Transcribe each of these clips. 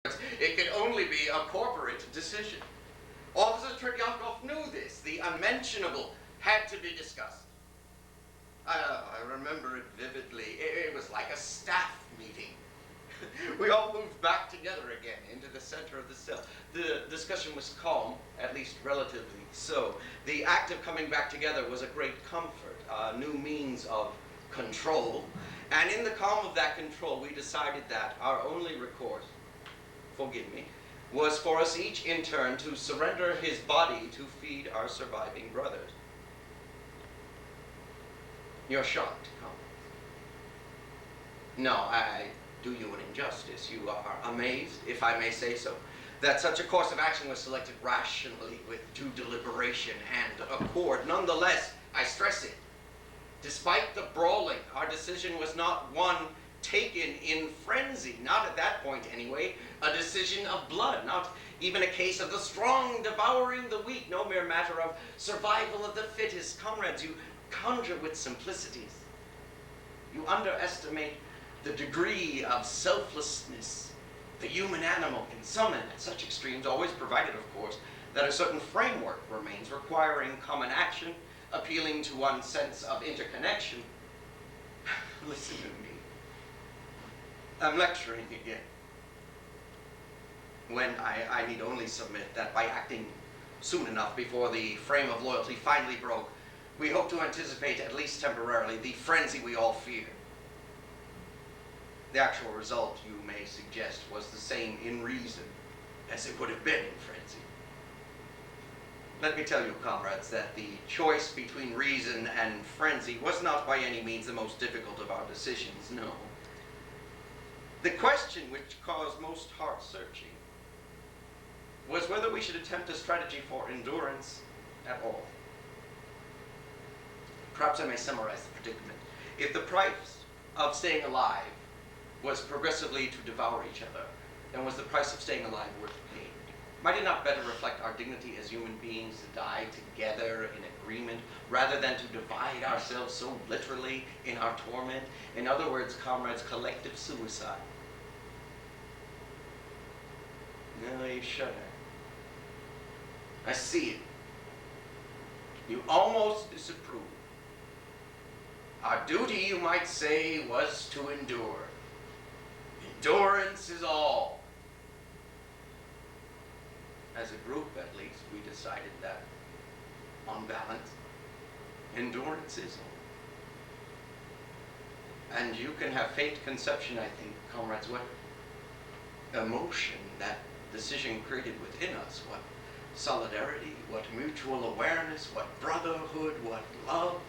It could only be a corporate decision. Officer Tretyakov knew this. The unmentionable had to be discussed. I remember it vividly. It was like a staff meeting. We all moved back together again into the center of the cell. The discussion was calm, at least relatively so. The act of coming back together was a great comfort, a new means of control. And in the calm of that control, we decided that our only recourse, forgive me, was for us each in turn to surrender his body to feed our surviving brothers. You're shocked, comrades. No, I do you an injustice. You are amazed, if I may say so, that such a course of action was selected rationally with due deliberation and accord. Nonetheless, I stress it, despite the brawling, our decision was not one taken in frenzy, not at that point anyway, a decision of blood, not even a case of the strong devouring the weak, no mere matter of survival of the fittest. Comrades, you conjure with simplicities. You underestimate the degree of selflessness the human animal can summon at such extremes, always provided, of course, that a certain framework remains requiring common action, appealing to one's sense of interconnection. Listen to me. I'm lecturing again. When I need only submit that by acting soon enough before the frame of loyalty finally broke, we hope to anticipate, at least temporarily, the frenzy we all fear. The actual result, you may suggest, was the same in reason as it would have been in frenzy. Let me tell you, comrades, that the choice between reason and frenzy was not by any means the most difficult of our decisions, no. The question which caused most heart-searching was whether we should attempt a strategy for endurance at all. Perhaps I may summarize the predicament. If the price of staying alive was progressively to devour each other, then was the price of staying alive worth paying? Might it not better reflect our dignity as human beings to die together in agreement, rather than to divide ourselves so literally in our torment? In other words, comrades, collective suicide. Now you shudder. I see it. You almost disapprove. Our duty, you might say, was to endure. Endurance is all. As a group, at least, we decided that, on balance, endurance is all. And you can have faint conception, I think, comrades, what emotion that decision created within us, what solidarity, what mutual awareness, what brotherhood, what love.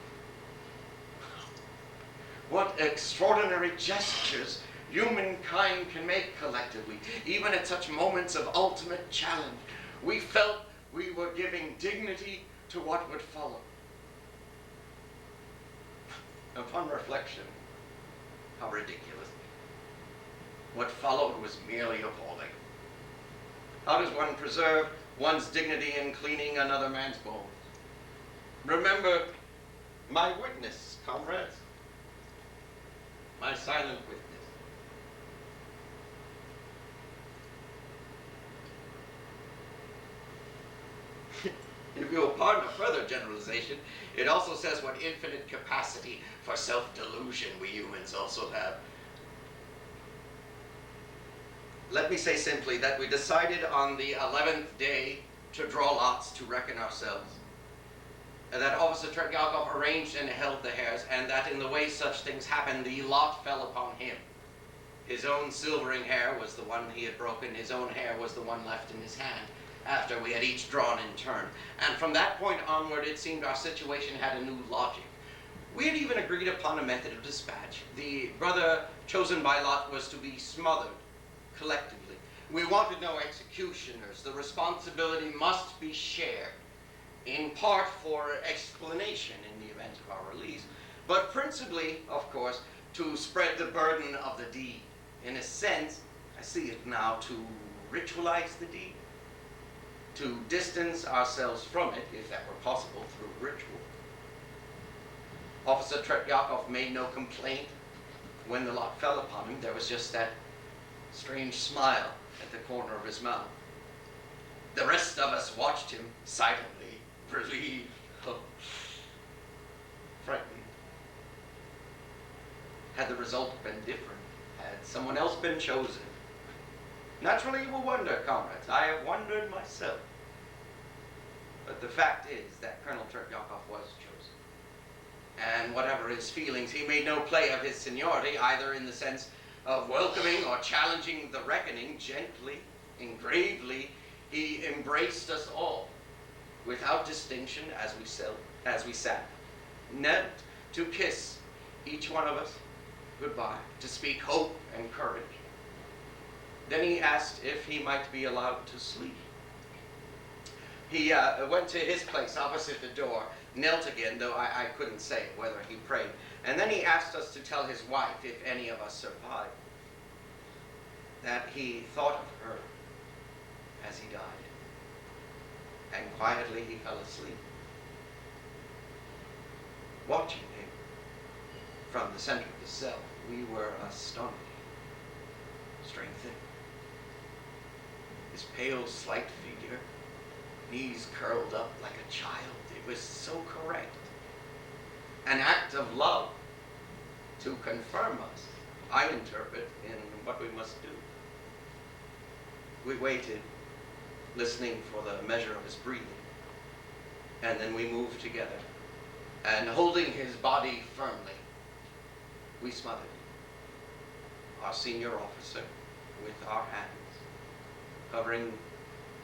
What extraordinary gestures humankind can make collectively, even at such moments of ultimate challenge. We felt we were giving dignity to what would follow. Upon reflection, how ridiculous. What followed was merely appalling. How does one preserve one's dignity in cleaning another man's bones? Remember my witness, comrades. My silent witness. If you'll pardon a further generalization, it also says what infinite capacity for self-delusion we humans also have. Let me say simply that we decided on the 11th day to draw lots to reckon ourselves. And that Officer Tretyakov arranged and held the hairs, and that in the way such things happen, the lot fell upon him. His own silvering hair was the one he had broken. His own hair was the one left in his hand, after we had each drawn in turn. And from that point onward, it seemed our situation had a new logic. We had even agreed upon a method of dispatch. The brother chosen by lot was to be smothered collectively. We wanted no executioners. The responsibility must be shared, in part for explanation in the event of our release, but principally, of course, to spread the burden of the deed. In a sense, I see it now, to ritualize the deed, to distance ourselves from it, if that were possible, through ritual. Officer Tretyakov made no complaint when the lot fell upon him. There was just that strange smile at the corner of his mouth. The rest of us watched him silently, relieved, frightened. Had the result been different, had someone else been chosen? Naturally you will wonder, comrades. I have wondered myself. But the fact is that Colonel Tretyakov was chosen. And whatever his feelings, he made no play of his seniority, either in the sense of welcoming or challenging the reckoning. Gently and gravely, he embraced us all, without distinction, as we sat, knelt to kiss each one of us goodbye, to speak hope and courage. Then he asked if he might be allowed to sleep. He went to his place opposite the door, knelt again, though I couldn't say whether he prayed. And then he asked us to tell his wife, if any of us survived, that he thought of her as he died. And quietly he fell asleep. Watching him from the center of the cell, we were astonished, strengthened. His pale, slight figure, knees curled up like a child. It was so correct. An act of love to confirm us, I interpret, in what we must do. We waited, listening for the measure of his breathing, and then we moved together, and holding his body firmly, we smothered our senior officer with our hands, covering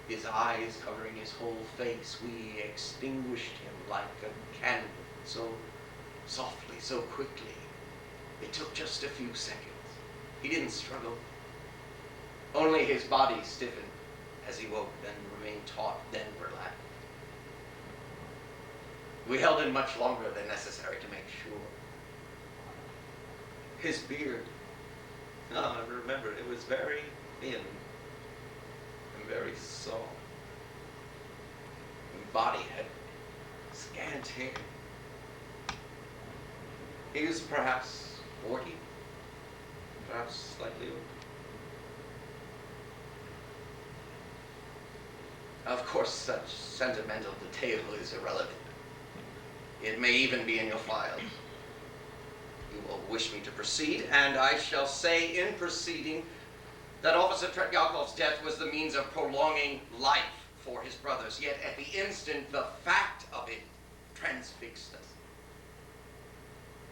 his eyes, covering his whole face. We extinguished him like a candle, so softly, so quickly. It took just a few seconds. He didn't struggle. Only his body stiffened as he woke, then remained taut, then relaxed. We held him much longer than necessary to make sure. His beard, I remember, it was very thin and very soft. His body had scant hair. He was perhaps 40, perhaps slightly older. Of course, such sentimental detail is irrelevant. It may even be in your files. You will wish me to proceed, and I shall say in proceeding that Officer Tretyakov's death was the means of prolonging life for his brothers, yet at the instant the fact of it transfixed us.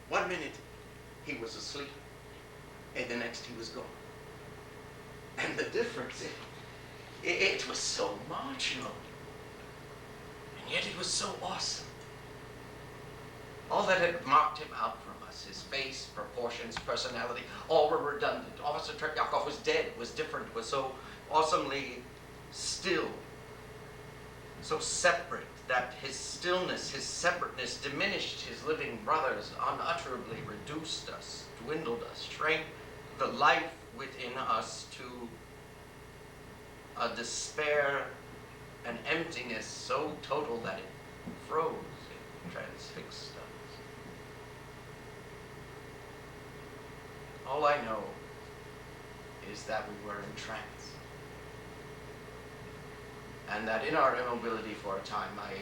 1 minute he was asleep, and the next he was gone. And the difference, it was so marginal, and yet it was so awesome. All that had marked him out from us, his face, proportions, personality, all were redundant. Officer Tretyakov was dead, was different, was so awesomely still, so separate, that his stillness, his separateness diminished his living brothers, unutterably reduced us, dwindled us, shrank the life within us to a despair, an emptiness so total that it froze, it transfixed us. All I know is that we were in trance, and that in our immobility for a time, my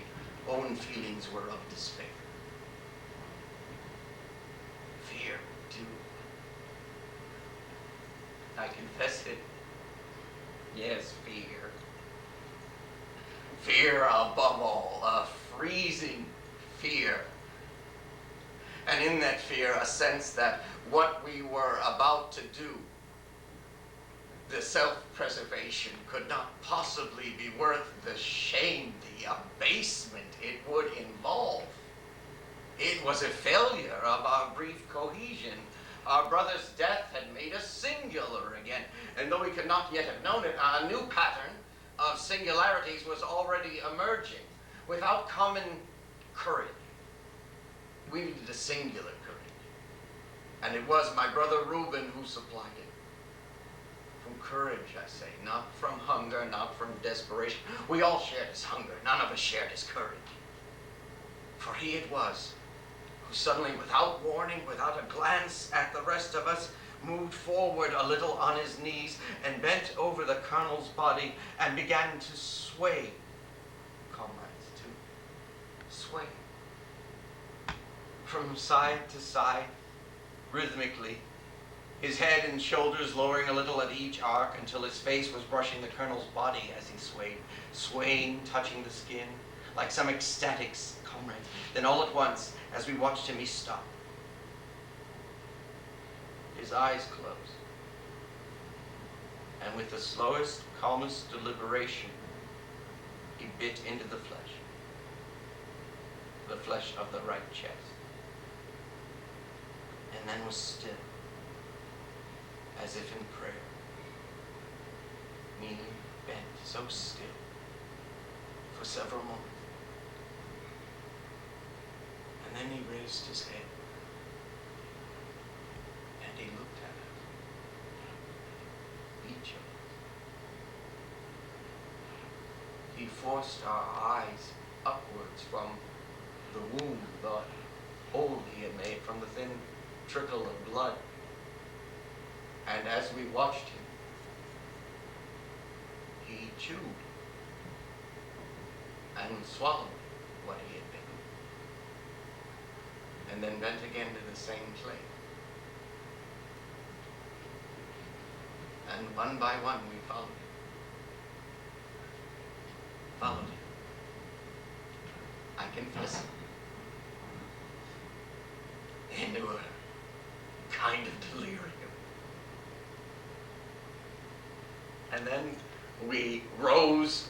own feelings were of despair. Fear, too. I confess it. Yes, fear. Fear above all, a freezing fear. And in that fear, a sense that what we were about to do, the self-preservation, could not possibly be worth the shame, the abasement it would involve. It was a failure of our brief cohesion. Our brother's death had made us singular again, and though we could not yet have known it, a new pattern of singularities was already emerging. Without common courage, we needed a singular courage, and it was my brother Reuben who supplied it. From courage, I say, not from hunger, not from desperation. We all shared his hunger, none of us shared his courage. For he it was who suddenly, without warning, without a glance at the rest of us, moved forward a little on his knees and bent over the colonel's body and began to sway. Comrades, to sway from side to side, rhythmically, his head and shoulders lowering a little at each arc until his face was brushing the colonel's body as he swayed, swaying, touching the skin, like some ecstatic comrade. Then all at once, as we watched him, he stopped. His eyes closed. And with the slowest, calmest deliberation, he bit into the flesh of the right chest. And then was still, as if in prayer, kneeling, bent, so still, for several moments. And then he raised his head, and he looked at us, each of us. He forced our eyes upwards from the wound, the hole he had made from the thin trickle of blood. And as we watched him, he chewed and swallowed what he had bitten, and then bent again to the same place. And one by one we followed him. Followed him. I confess, into a kind of delirium. And then we rose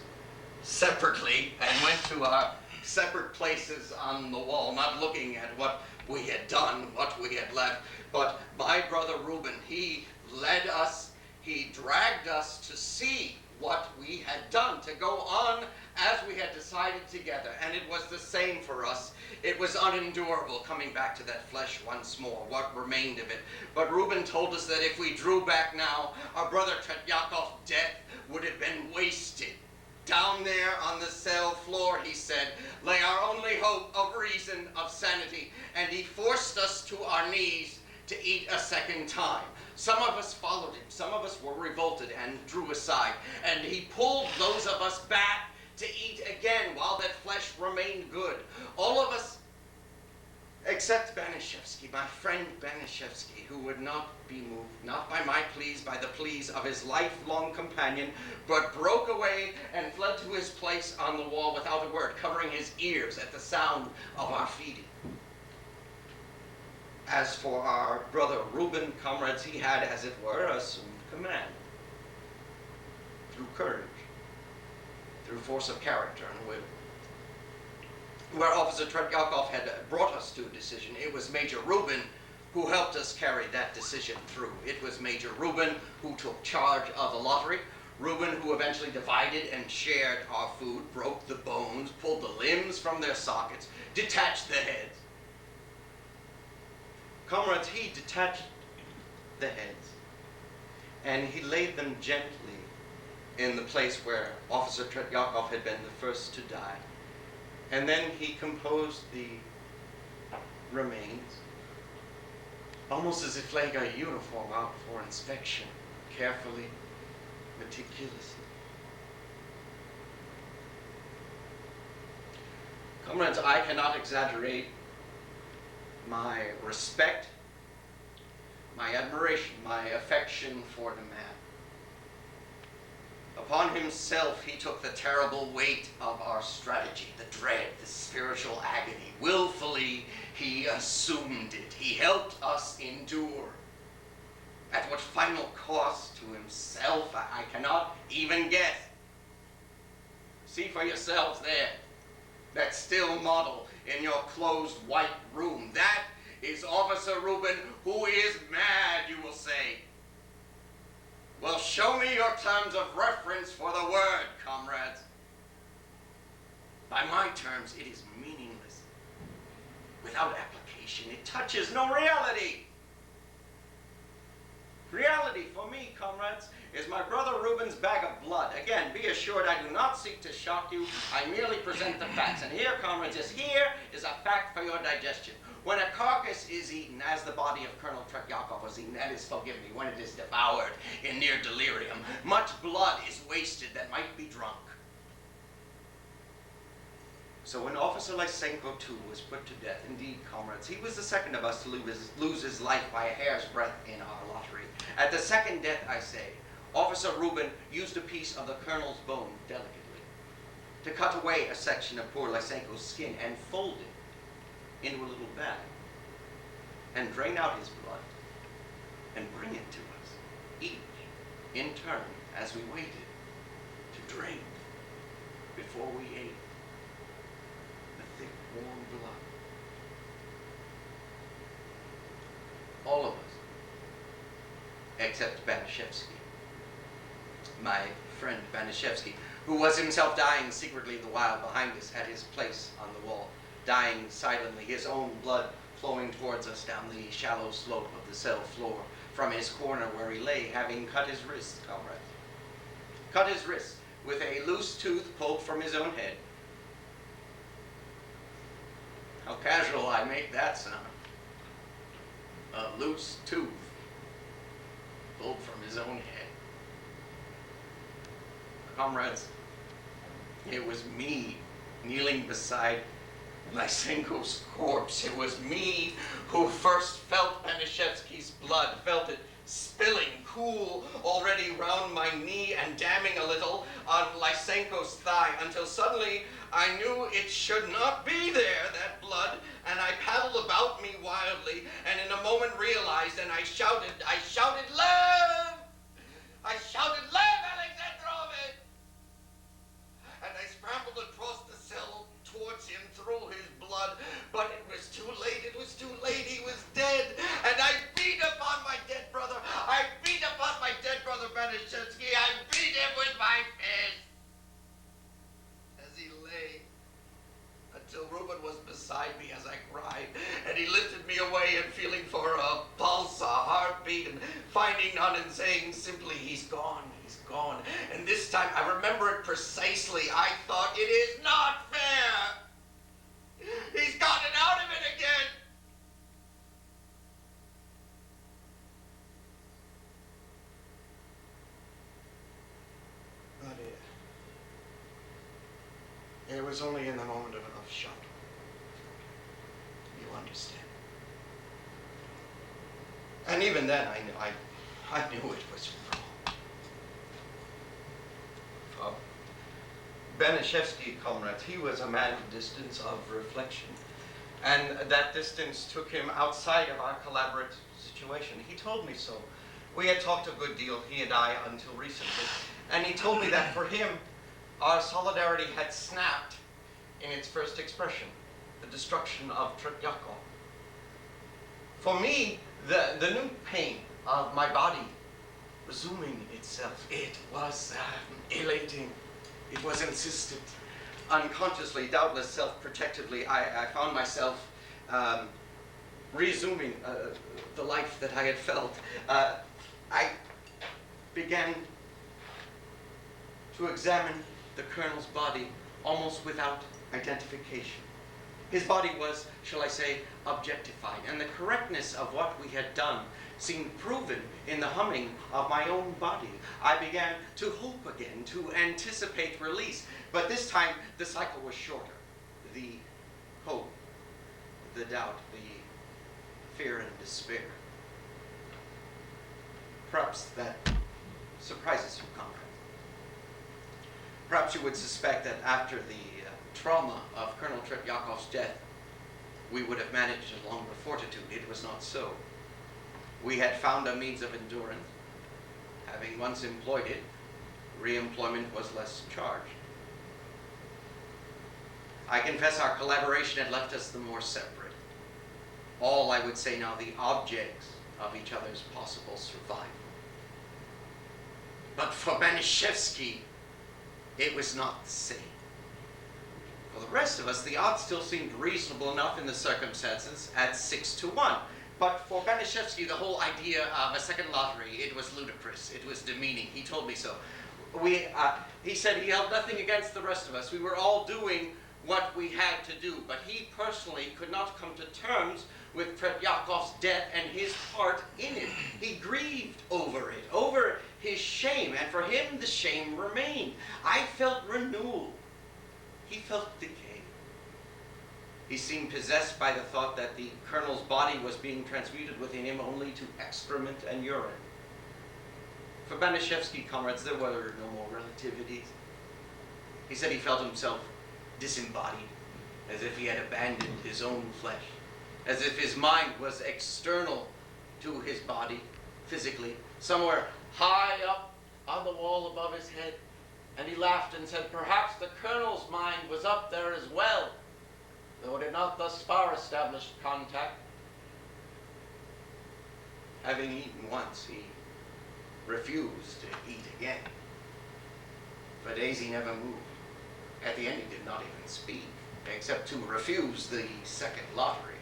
separately and went to our separate places on the wall, not looking at what we had done, what we had left. But my brother Reuben, he led us, he dragged us to see what we had done, to go on as we had decided together. And it was the same for us. It was unendurable coming back to that flesh once more, what remained of it. But Reuben told us that if we drew back now, our brother Tretyakov's death would have been wasted. Down there on the cell floor, he said, lay our only hope of reason, of sanity. And he forced us to our knees to eat a second time. Some of us followed him. Some of us were revolted and drew aside. And he pulled those of us back to eat again while that flesh remained good. All of us, except Banishevsky, my friend Banishevsky, who would not be moved, not by my pleas, by the pleas of his lifelong companion, but broke away and fled to his place on the wall without a word, covering his ears at the sound of our feeding. As for our brother Reuben, comrades, he had, as it were, assumed command. Through courage, through force of character and will. Where Officer Tretyakov had brought us to a decision, it was Major Reuben who helped us carry that decision through. It was Major Reuben who took charge of the lottery, Reuben who eventually divided and shared our food, broke the bones, pulled the limbs from their sockets, detached the heads. Comrades, he detached the heads, and he laid them gently in the place where Officer Tretyakov had been the first to die. And then he composed the remains, almost as if laying a uniform out for inspection, carefully, meticulously. Comrades, I cannot exaggerate my respect, my admiration, my affection for the man. Upon himself, he took the terrible weight of our strategy, the dread, the spiritual agony. Willfully, he assumed it. He helped us endure. At what final cost to himself, I cannot even guess. See for yourselves there, that still model in your closed white room. That is Officer Reuben, who is mad, you will say. Well, show me your terms of reference for the word, comrades. By my terms, it is meaningless. Without application, it touches no reality. Reality for me, comrades, is my brother Reuben's bag of blood. Again, be assured I do not seek to shock you. I merely present the facts. And here, comrades, here is a fact for your digestion. When a carcass is eaten, as the body of Colonel Tretyakov was eaten, that is, forgive me, when it is devoured in near delirium, much blood is wasted that might be drunk. So when Officer Lysenko, too, was put to death, indeed, comrades, he was the second of us to lose his life by a hair's breadth in our lottery. At the second death, I say, Officer Reuben used a piece of the colonel's bone delicately to cut away a section of poor Lysenko's skin and fold it into a little bag and drain out his blood and bring it to us, each in turn, as we waited to drink before we ate the thick, warm blood. All of us, except Banishevsky, my friend Banishevsky, who was himself dying secretly the while behind us at his place on the wall, dying silently, his own blood flowing towards us down the shallow slope of the cell floor from his corner where he lay, having cut his wrist, comrade. Cut his wrist with a loose tooth pulled from his own head. How casual I make that sound. A loose tooth pulled from his own head. Comrades, it was me kneeling beside Lysenko's corpse. It was me who first felt Banishevsky's blood, felt it spilling cool already round my knee and damming a little on Lysenko's thigh, until suddenly I knew it should not be there, that blood, and I paddled about me wildly, and in a moment realized, and I shouted, "Lev!" I shouted, "Lev Alexandrovich!" And I scrambled across the cell towards him through his blood, but it was too late, he was dead, and I beat upon my dead brother, Banishevsky, I beat him with my fist, as he lay, until Reuben was beside me as I cried, and he lifted me away and feeling for a pulse, a heartbeat, and finding none and saying simply, he's gone, and this time I remember it precisely, I thought, it is not fair, he's gotten out of it again. But it was only in the moment of shock. You understand? And even then, I knew it was wrong. Banishevsky, comrades, he was a man of distance, of reflection. And that distance took him outside of our collaborative situation. He told me so. We had talked a good deal, he and I, until recently. And he told me that for him, our solidarity had snapped in its first expression, the destruction of Tretyakov. For me, the new pain of my body resuming itself, it was elating. It was insistent. Unconsciously, doubtless self-protectively, I found myself resuming the life that I had felt. I began to examine the colonel's body almost without identification. His body was, shall I say, objectified, and the correctness of what we had done seemed proven in the humming of my own body. I began to hope again, to anticipate release, but this time the cycle was shorter. The hope, the doubt, the fear and despair. Perhaps that surprises you, comrade. Perhaps you would suspect that after the trauma of Colonel Tretyakov's death, we would have managed a longer fortitude. It was not so. We had found a means of endurance. Having once employed it, re-employment was less charged. I confess our collaboration had left us the more separate. All, I would say now, the objects of each other's possible survival. But for Banishevsky, it was not the same. For the rest of us, the odds still seemed reasonable enough in the circumstances at 6-1. But for Banishevsky, the whole idea of a second lottery, it was ludicrous. It was demeaning. He told me so. He said he held nothing against the rest of us. We were all doing what we had to do, but he personally could not come to terms with Tretyakov's death and his part in it. He grieved over it, over his shame, and for him the shame remained. I felt renewal. He felt decay. He seemed possessed by the thought that the colonel's body was being transmuted within him only to excrement and urine. For Banishevsky, comrades, there were no more relativities. He said he felt himself disembodied, as if he had abandoned his own flesh, as if his mind was external to his body, physically, somewhere high up on the wall above his head. And he laughed and said, perhaps the colonel's mind was up there as well, though it had not thus far established contact. Having eaten once, he refused to eat again. For days he never moved. At the end he did not even speak, except to refuse the second lottery.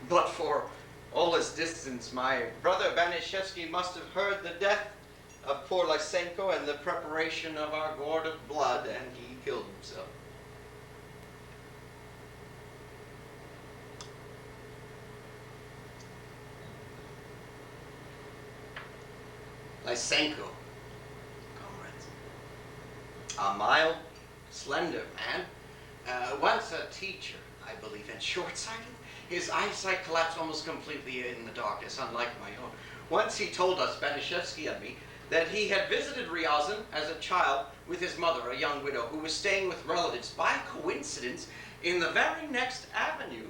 But for all his distance, my brother Banishevsky must have heard the death of poor Lysenko and the preparation of our gourd of blood, and he killed himself. Lysenko, comrades, a mild, slender man, once a teacher, I believe, and short-sighted. His eyesight collapsed almost completely in the darkness, unlike my own. Once he told us, Banishevsky and me, that he had visited Ryazan as a child with his mother, a young widow, who was staying with relatives, by coincidence, in the very next avenue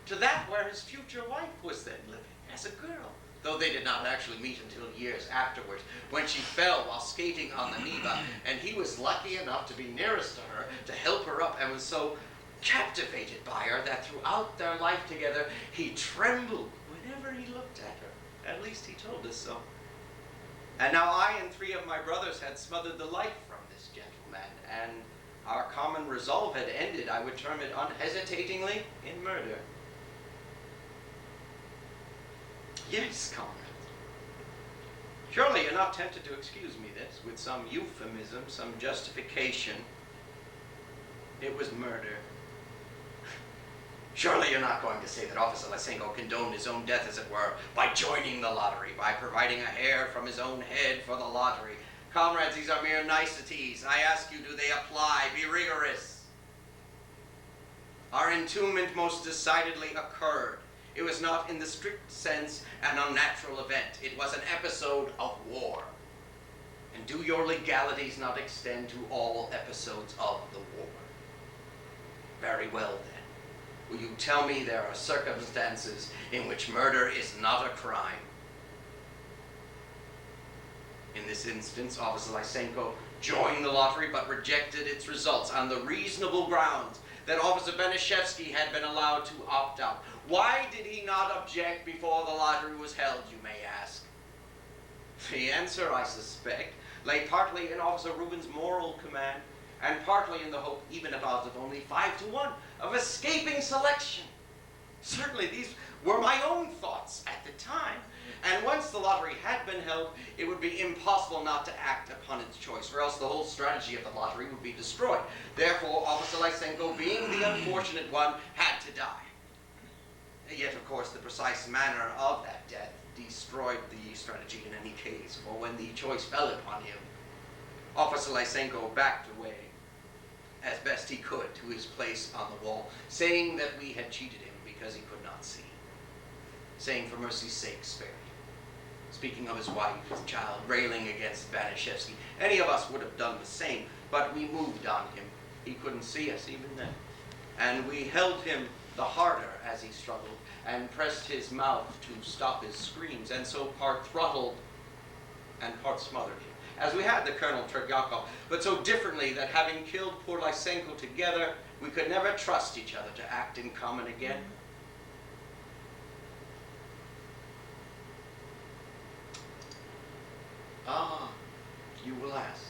to that where his future wife was then living, as a girl. Though they did not actually meet until years afterwards, when she fell while skating on the Neva, and he was lucky enough to be nearest to her, to help her up, and was so captivated by her that throughout their life together, he trembled whenever he looked at her. At least he told us so. And now I and 3 of my brothers had smothered the life from this gentleman, and our common resolve had ended, I would term it unhesitatingly, in murder. Yes, comrades. Surely you're not tempted to excuse me this with some euphemism, some justification. It was murder. Surely you're not going to say that Officer Lysenko condoned his own death, as it were, by joining the lottery, by providing a hair from his own head for the lottery. Comrades, these are mere niceties. I ask you, do they apply? Be rigorous. Our entombment most decidedly occurred. It was not in the strict sense an unnatural event. It was an episode of war. And do your legalities not extend to all episodes of the war? Very well then. Will you tell me there are circumstances in which murder is not a crime? In this instance, Officer Lysenko joined the lottery but rejected its results on the reasonable grounds that Officer Banishevsky had been allowed to opt out. Why did he not object before the lottery was held, you may ask? The answer, I suspect, lay partly in Officer Rubin's moral command, and partly in the hope, even at odds of only 5 to 1, of escaping selection. Certainly these were my own thoughts at the time, and once the lottery had been held, it would be impossible not to act upon its choice, or else the whole strategy of the lottery would be destroyed. Therefore, Officer Lysenko, being the unfortunate one, had to die. Yet, of course, the precise manner of that death destroyed the strategy in any case, for when the choice fell upon him, Officer Lysenko backed away as best he could to his place on the wall, saying that we had cheated him because he could not see, saying, for mercy's sake, spare him. Speaking of his wife, his child, railing against Banishevsky. Any of us would have done the same, but we moved on him. He couldn't see us even then. And we held him the harder as he struggled, and pressed his mouth to stop his screams, and so part throttled and part smothered him, as we had the Colonel Tretyakov, but so differently that having killed poor Lysenko together, we could never trust each other to act in common again. Ah, you will ask,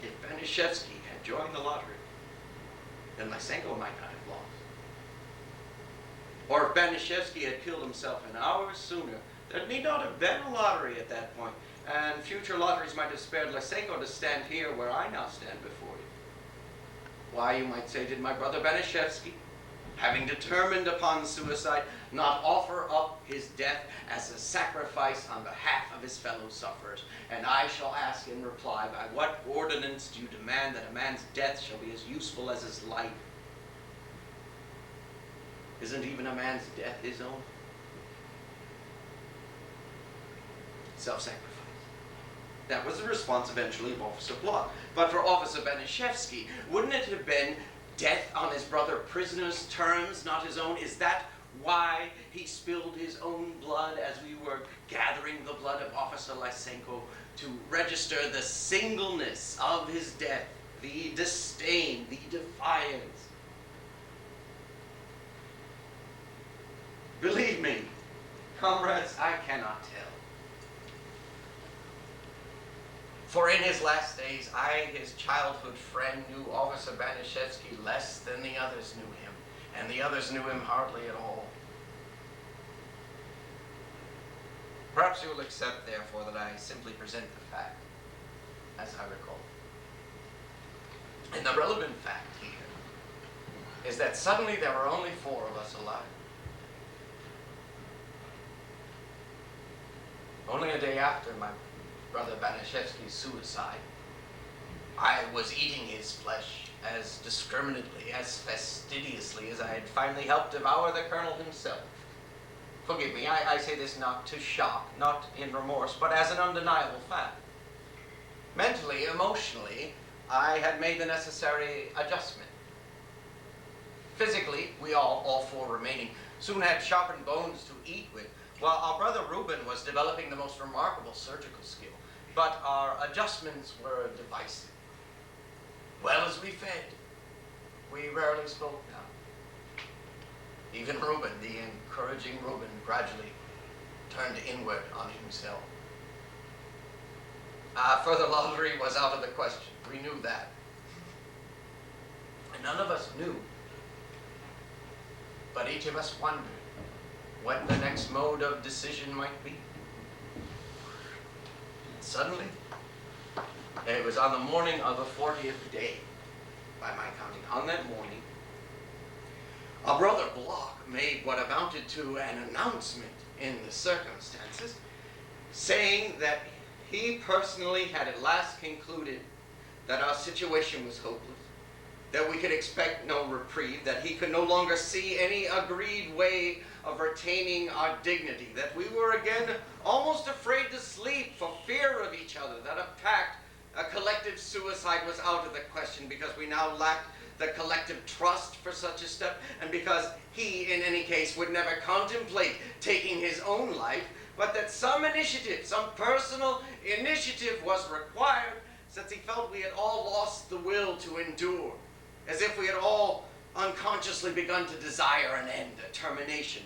if Banishevsky had joined the lottery, then Lysenko might not have lost. Or if Banishevsky had killed himself an hour sooner, there need not have been a lottery at that point, and future lotteries might have spared Lysenko to stand here where I now stand before you. Why, you might say, did my brother Banishevsky, having determined upon suicide, not offer up his death as a sacrifice on behalf of his fellow sufferers? And I shall ask in reply, by what ordinance do you demand that a man's death shall be as useful as his life? Isn't even a man's death his own? Self-sacrifice. That was the response eventually of Officer Block. But for Officer Banishevsky, wouldn't it have been death on his brother prisoner's terms, not his own? Is that why he spilled his own blood as we were gathering the blood of Officer Lysenko to register the singleness of his death, the disdain, the defiance? Believe me, comrades, I cannot tell. For in his last days, I, his childhood friend, knew Officer Banishevsky less than the others knew him, and the others knew him hardly at all. Perhaps you will accept, therefore, that I simply present the fact, as I recall. And the relevant fact here is that suddenly there were only 4 of us alive. Only a day after my brother Banishevsky's suicide, I was eating his flesh as discriminately, as fastidiously as I had finally helped devour the colonel himself. Forgive me, I say this not to shock, not in remorse, but as an undeniable fact. Mentally, emotionally, I had made the necessary adjustment. Physically, we all 4 remaining, soon had sharpened bones to eat with, while our brother Reuben was developing the most remarkable surgical skill. But our adjustments were divisive. Well as we fed, we rarely spoke now. Even Reuben, the encouraging Reuben, gradually turned inward on himself. Further lottery was out of the question. We knew that. And none of us knew. But each of us wondered what the next mode of decision might be. Suddenly, it was on the morning of the 40th day, by my counting. On that morning, our brother Block made what amounted to an announcement in the circumstances, saying that he personally had at last concluded that our situation was hopeless, that we could expect no reprieve, that he could no longer see any agreed way of retaining our dignity, that we were again almost afraid to sleep for fear of each other, that a pact, a collective suicide was out of the question because we now lacked the collective trust for such a step, and because he, in any case, would never contemplate taking his own life, but that some initiative, some personal initiative was required, since he felt we had all lost the will to endure, as if we had all unconsciously begun to desire an end, a termination.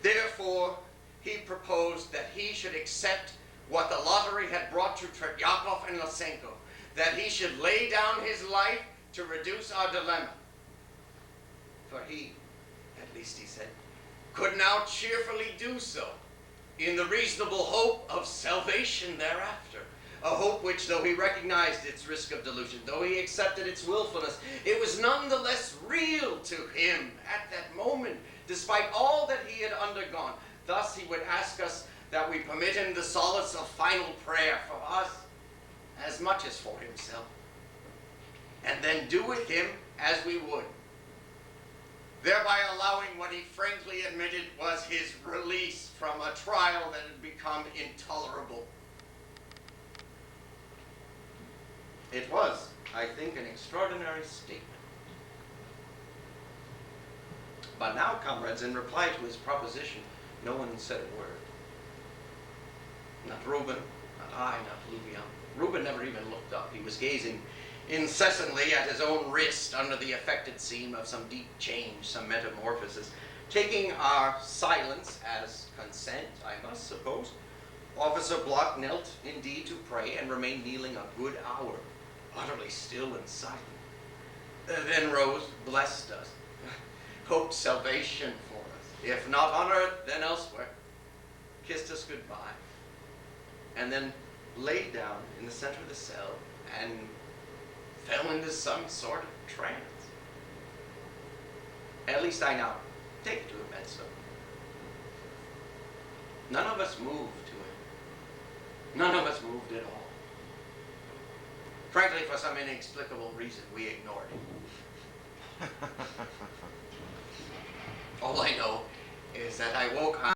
Therefore, he proposed that he should accept what the lottery had brought to Tretyakov and Lysenko, that he should lay down his life to reduce our dilemma. For he, at least he said, could now cheerfully do so, in the reasonable hope of salvation thereafter. A hope which, though he recognized its risk of delusion, though he accepted its willfulness, it was nonetheless real to him at that moment, despite all that he had undergone. Thus he would ask us that we permit him the solace of final prayer for us, as much as for himself, and then do with him as we would, thereby allowing what he frankly admitted was his release from a trial that had become intolerable. It was, I think, an extraordinary statement. But now, comrades, in reply to his proposition, no one said a word. Not Reuben, not I, not Luvian. Reuben never even looked up. He was gazing incessantly at his own wrist under the affected seam of some deep change, some metamorphosis, taking our silence as consent, I must suppose. Officer Block knelt indeed to pray and remained kneeling a good hour, utterly still and silent. Then rose, blessed us, hoped salvation for us, if not on earth, then elsewhere, kissed us goodbye, and then laid down in the center of the cell and fell into some sort of trance. At least I now take it to a bed so. None of us moved to it. None of us moved at all. Frankly, for some inexplicable reason, we ignored it. All I know is that I woke up